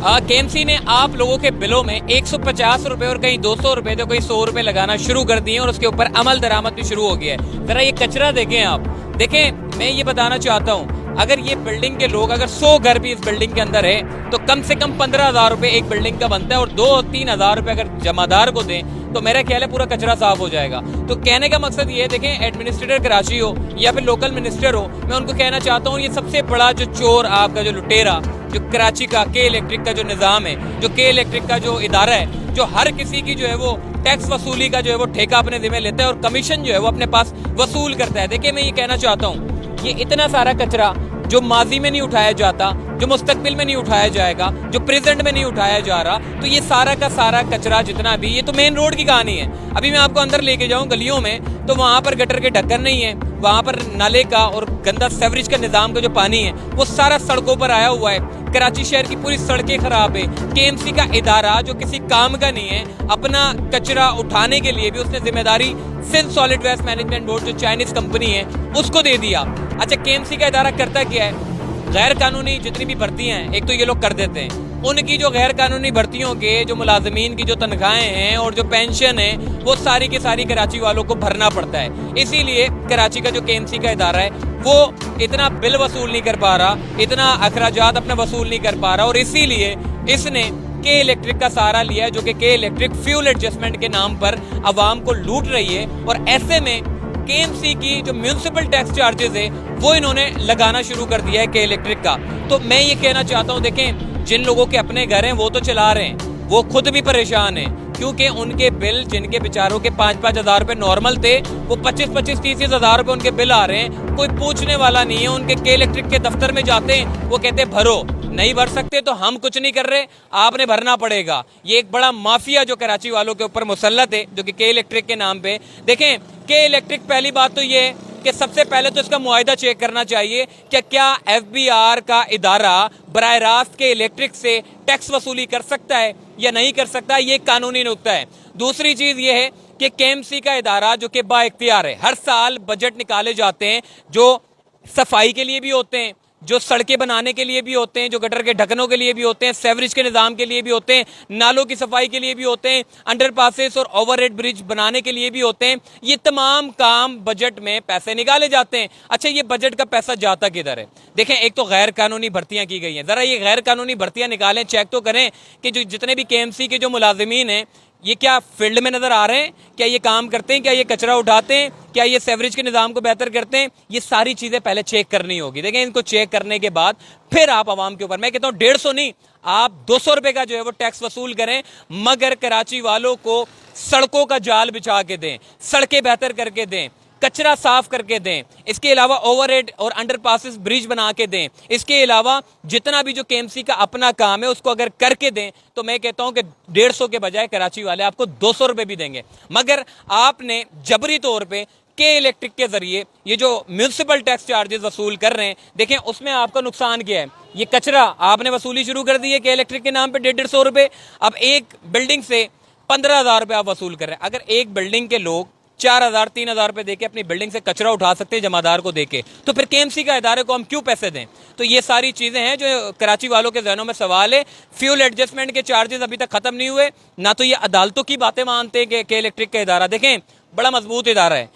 KMC ने आप लोगों के बिलों में 150 रुपए और कहीं 200 रुपए तो कहीं 100 रुपए लगाना शुरू कर दिए और उसके ऊपर अमल दरामद भी शुरू हो गया है। जरा ये कचरा देखें आप, देखें मैं ये बताना चाहता हूँ, अगर ये बिल्डिंग के लोग अगर 100 घर भी इस बिल्डिंग के अंदर है तो कम से कम 15,000 रुपए एक बिल्डिंग का बनता है और 2-3 हजार रुपए अगर जमादार को दें तो मेरा ख्याल है पूरा कचरा साफ हो जाएगा। तो कहने का मकसद ये है, देखें एडमिनिस्ट्रेटर कराची हो या फिर लोकल मिनिस्टर हो, मैं उनको कहना चाहता हूँ ये सबसे बड़ा जो चोर आपका जो लुटेरा जो कराची का के इलेक्ट्रिक का जो निज़ाम है, जो के इलेक्ट्रिक का जो इदारा है, जो हर किसी की जो है वो टैक्स वसूली का जो है वो ठेका अपने जिम्मे लेता है और कमीशन जो है वो अपने पास वसूल करता है। देखिए मैं ये कहना चाहता हूँ, ये इतना सारा कचरा जो माजी में नहीं उठाया जाता, जो मुस्तकबिल में नहीं उठाया जाएगा, जो प्रेजेंट में नहीं उठाया जा रहा, तो ये सारा का सारा कचरा जितना भी, ये तो मेन रोड की कहानी है। अभी मैं आपको अंदर लेके जाऊं गलियों में तो वहां पर गटर के ढक्कन नहीं है, वहां पर नाले का और गंदा सेवरेज का निजाम का जो पानी है वो सारा सड़कों पर आया हुआ है। कराची शहर की पूरी सड़कें खराब है। केएमसी का इदारा जो किसी काम का नहीं है, अपना कचरा उठाने के लिए भी उसने जिम्मेदारी Sindh solid waste management board जो चाइनीज कंपनी है उसको दे दिया। अच्छा केएमसी का इदारा करता क्या है, गैर कानूनी जितनी भी भर्तियां हैं एक तो ये लोग कर देते हैं, उनकी जो गैर कानूनी भर्तियों के जो मुलाजमीन की जो तनख्वाहें हैं और जो पेंशन है वो सारी की सारी कराची वालों को भरना पड़ता है। इसीलिए कराची का जो केएमसी का इदारा है वो इतना बिल वसूल नहीं कर पा रहा, इतना अखराजात अपना वसूल नहीं कर पा रहा और इसीलिए इसने के इलेक्ट्रिक का सहारा लिया है, जो कि के इलेक्ट्रिक फ्यूल एडजस्टमेंट के नाम पर अवाम को लूट रही है। और ऐसे में केएमसी की जो म्यूनिसिपल टैक्स चार्जेस है वो इन्होंने लगाना शुरू कर दिया है के इलेक्ट्रिक का। तो मैं ये कहना चाहता हूँ, देखें जिन लोगों के अपने घर हैं वो तो चला रहे हैं, वो खुद भी परेशान हैं क्योंकि उनके बिल जिनके बेचारों के 5-5 हजार रुपए नॉर्मल थे वो 25-25-30 हजार रुपए उनके बिल आ रहे हैं। कोई पूछने वाला नहीं है। उनके के इलेक्ट्रिक के दफ्तर में जाते हैं, वो कहते हैं भरो, नहीं भर सकते तो हम कुछ नहीं कर रहे, आपने भरना पड़ेगा। ये एक बड़ा माफिया जो कराची वालों के ऊपर मुसल्लत है, जो कि के इलेक्ट्रिक के नाम पे। देखें के इलेक्ट्रिक, पहली बात तो ये है कि सबसे पहले तो इसका मुआहिदा चेक करना चाहिए कि क्या एफबीआर का इदारा बराह रास्त के इलेक्ट्रिक से टैक्स वसूली कर सकता है या नहीं कर सकता, ये कानूनी नुक्ता है। दूसरी चीज ये है कि केएमसी का इदारा जो कि बाइख्तियार है, हर साल बजट निकाले जाते हैं जो सफाई के लिए भी होते हैं, जो सड़कें बनाने के लिए भी होते हैं, जो गटर के ढक्कनों के लिए भी होते हैं, सेवरेज के निज़ाम के लिए भी होते हैं, नालों की सफाई के लिए भी होते हैं, अंडरपासेस और ओवरहेड ब्रिज बनाने के लिए भी होते हैं। ये तमाम काम बजट में पैसे निकाले जाते हैं। अच्छा ये बजट का पैसा जाता किधर है? देखें एक तो गैर कानूनी भर्तियां की गई हैं, जरा ये गैर कानूनी भर्तियां निकालें, चेक तो करें कि जो जितने भी केएमसी के जो मुलाजिमीन हैं ये क्या फील्ड में नजर आ रहे हैं, क्या ये काम करते हैं, क्या ये कचरा उठाते हैं, क्या ये सेवरेज के निज़ाम को बेहतर करते हैं। ये सारी चीज़ें पहले चेक करनी होगी। देखें इनको चेक करने के बाद फिर आप आवाम के ऊपर, मैं कहता हूँ 150 नहीं, आप 200 रुपए का जो है वो टैक्स वसूल करें, मगर कराची वालों को सड़कों का जाल बिछा के दें, सड़कें बेहतर करके दें, कचरा साफ करके दें, इसके अलावा ओवरहेड और अंडरपासेस ब्रिज बना के दें, इसके अलावा जितना भी जो केएमसी का अपना काम है उसको अगर करके दें तो मैं कहता हूं कि 150 के बजाय कराची वाले आपको 200 रुपए भी देंगे। मगर आपने जबरी तौर पे के इलेक्ट्रिक के जरिए ये जो म्यूनिसिपल टैक्स चार्जेस वसूल कर रहे हैं, देखें उसमें आपका नुकसान क्या है। ये कचरा आपने वसूली शुरू कर दी है के इलेक्ट्रिक के नाम पे 150 रुपए। अब एक बिल्डिंग से 15,000 रुपए आप वसूल कर रहे हैं। अगर एक बिल्डिंग के लोग 4,000-3,000 रुपए देके अपनी बिल्डिंग से कचरा उठा सकते हैं जमादार को देके, तो फिर केएमसी का इदारे को हम क्यों पैसे दें? तो ये सारी चीजें हैं जो कराची वालों के जहनों में सवाल है। फ्यूल एडजस्टमेंट के चार्जेस अभी तक खत्म नहीं हुए, ना तो ये अदालतों की बातें मानते हैं कि इलेक्ट्रिक का इदारा, देखें बड़ा मजबूत इदारा है,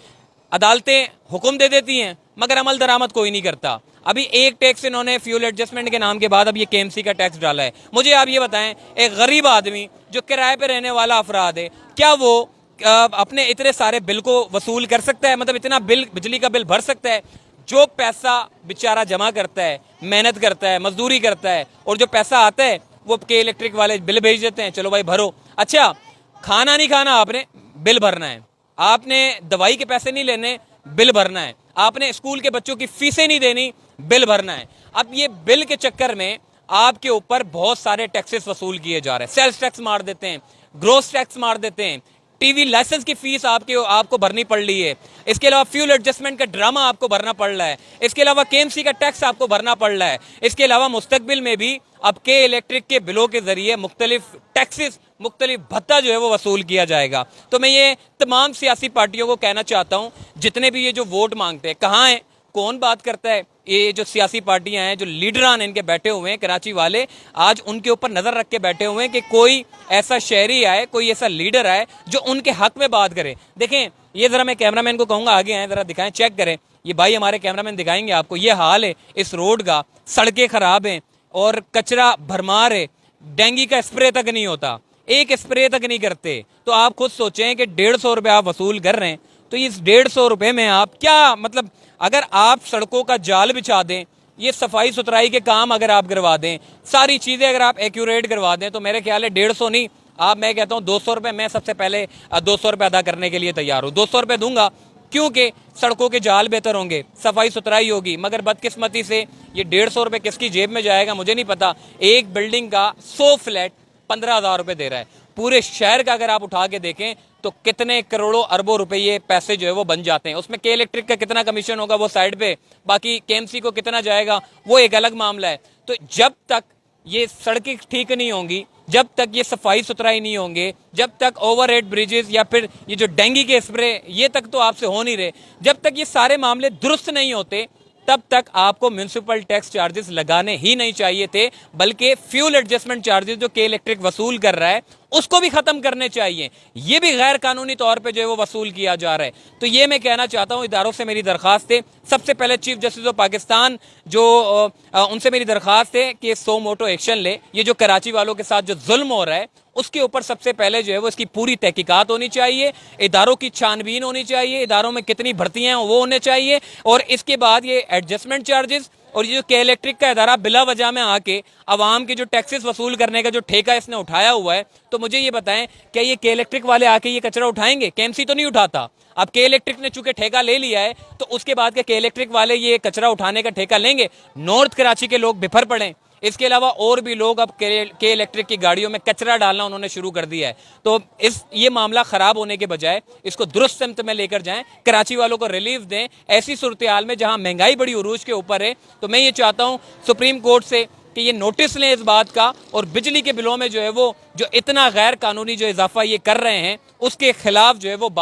अदालतें हुक्म दे देती हैं मगर अमल दरामद कोई नहीं करता। अभी एक टैक्स इन्होंने फ्यूल एडजस्टमेंट के नाम के बाद अब ये केएमसी का टैक्स डाला है। मुझे आप ये बताएं, एक गरीब आदमी जो किराए पे रहने वाला अफराद है, क्या वो अपने इतने सारे बिल को वसूल कर सकता है? मतलब इतना बिल, बिजली का बिल भर सकता है? जो पैसा बेचारा जमा करता है, मेहनत करता है, मजदूरी करता है, और जो पैसा आता है वो के इलेक्ट्रिक वाले बिल भेज देते हैं, चलो भाई भरो। अच्छा खाना नहीं खाना आपने, बिल भरना है। आपने दवाई के पैसे नहीं लेने, बिल भरना है। आपने स्कूल के बच्चों की फीसें नहीं देनी, बिल भरना है। अब ये बिल के चक्कर में आपके ऊपर बहुत सारे टैक्सेस वसूल किए जा रहे हैं। सेल्स टैक्स मार देते हैं, ग्रोस टैक्स मार देते हैं, टीवी लाइसेंस की फीस आपको भरनी पड़ रही है, इसके अलावा फ्यूल एडजस्टमेंट का ड्रामा आपको भरना पड़ रहा है, इसके अलावा केएमसी का टैक्स आपको भरना पड़ रहा है, इसके अलावा मुस्तकबिल में भी अब के इलेक्ट्रिक के बिलों के जरिए मुख्तलिफ टैक्सेस, मुख्तलिफ भत्ता जो है वो वसूल किया जाएगा। तो मैं ये तमाम सियासी पार्टियों को कहना चाहता हूँ, जितने भी ये जो वोट मांगते हैं, कहाँ हैं, कौन बात करता है, ये जो सियासी पार्टियां हैं, जो लीडरान इनके बैठे हुए हैं कराची वाले, आज उनके ऊपर नजर रख के बैठे हुए हैं कि कोई ऐसा शहरी आए, कोई ऐसा लीडर आए जो उनके हक में बात करे। देखें, ये जरा मैं कैमरामैन को कहूंगा आगे आए, जरा दिखाएं, चेक करें। ये भाई हमारे कैमरामैन दिखाएंगे आपको, ये हाल है इस रोड का, सड़कें खराब हैं और कचरा भरमार है, डेंगू का स्प्रे तक नहीं होता, एक स्प्रे तक नहीं करते। तो आप खुद सोचें कि 150 रुपये आप वसूल कर रहे हैं, तो इस 150 रुपये में आप क्या, मतलब अगर आप सड़कों का जाल बिछा दें, ये सफाई सुथराई के काम अगर आप करवा दें, सारी चीज़ें अगर आप एक्यूरेट करवा दें, तो मेरे ख्याल है 150 नहीं, आप, मैं कहता हूँ 200 रुपये, मैं सबसे पहले 200 रुपये अदा करने के लिए तैयार हूँ। 200 रुपये दूंगा क्योंकि सड़कों के जाल बेहतर होंगे, सफाई सुथराई होगी। मगर बदकिस्मती से ये 150 रुपये किसकी जेब में जाएगा मुझे नहीं पता। एक बिल्डिंग का 100 फ्लैट 15,000 रुपये दे रहा है। पूरे शहर का अगर आप उठा के देखें तो कितने करोड़ों अरबों रुपए ये पैसे जो है वो बन जाते हैं। उसमें के इलेक्ट्रिक का कितना कमीशन होगा वो साइड पे, बाकी केएमसी को कितना जाएगा वो एक अलग मामला है। तो जब तक ये सड़कें ठीक नहीं होंगी, जब तक ये सफाई सुथराई नहीं होंगे, जब तक ओवरहेड ब्रिजेस या फिर ये जो डेंगू के स्प्रे, ये तक तो आपसे हो नहीं रहे, जब तक ये सारे मामले दुरुस्त नहीं होते, तब तक आपको म्युनिसिपल टैक्स चार्जेस लगाने ही नहीं चाहिए थे, बल्कि फ्यूल एडजस्टमेंट चार्जेस जो के इलेक्ट्रिक वसूल कर रहा है उसको भी खत्म करने चाहिए। ये भी गैर कानूनी तौर पे जो है वो वसूल किया जा रहा है। तो ये मैं कहना चाहता हूँ, इदारों से मेरी दरख्वास्त है, सबसे पहले चीफ जस्टिस ऑफ पाकिस्तान जो उनसे मेरी दरख्वास्त है कि सो मोटो एक्शन ले। ये जो कराची वालों के साथ जो जुल्म हो रहा है उसके ऊपर सबसे पहले जो है वो इसकी पूरी तहकीकात होनी चाहिए, इदारों की छानबीन होनी चाहिए, इदारों में कितनी भर्तियां हैं वो होने चाहिए, और इसके बाद ये एडजस्टमेंट चार्जेस और ये जो के इलेक्ट्रिक का इदारा बिला वजह में आके अवाम के जो टैक्सेस वसूल करने का जो ठेका इसने उठाया हुआ है, तो मुझे ये बताएं क्या ये के इलेक्ट्रिक वाले आके ये कचरा उठाएंगे? केएमसी तो नहीं उठाता। अब के इलेक्ट्रिक ने चूंकि ठेका ले लिया है तो उसके बाद के इलेक्ट्रिक वाले ये कचरा उठाने का ठेका लेंगे? नॉर्थ कराची के लोग बिफर पड़े। इसके अलावा और भी लोग अब के इलेक्ट्रिक की गाड़ियों में कचरा डालना उन्होंने शुरू कर दिया है। तो ये मामला खराब होने के बजाय इसको दुरुस्त सिमत में लेकर जाएं, कराची वालों को रिलीफ दें। ऐसी सूरत हाल में जहां महंगाई बड़ी उरूज के ऊपर है, तो मैं ये चाहता हूं सुप्रीम कोर्ट से कि ये नोटिस लें इस बात का, और बिजली के बिलों में जो है वो जो इतना गैर कानूनी जो इजाफा ये कर रहे हैं उसके खिलाफ जो है वो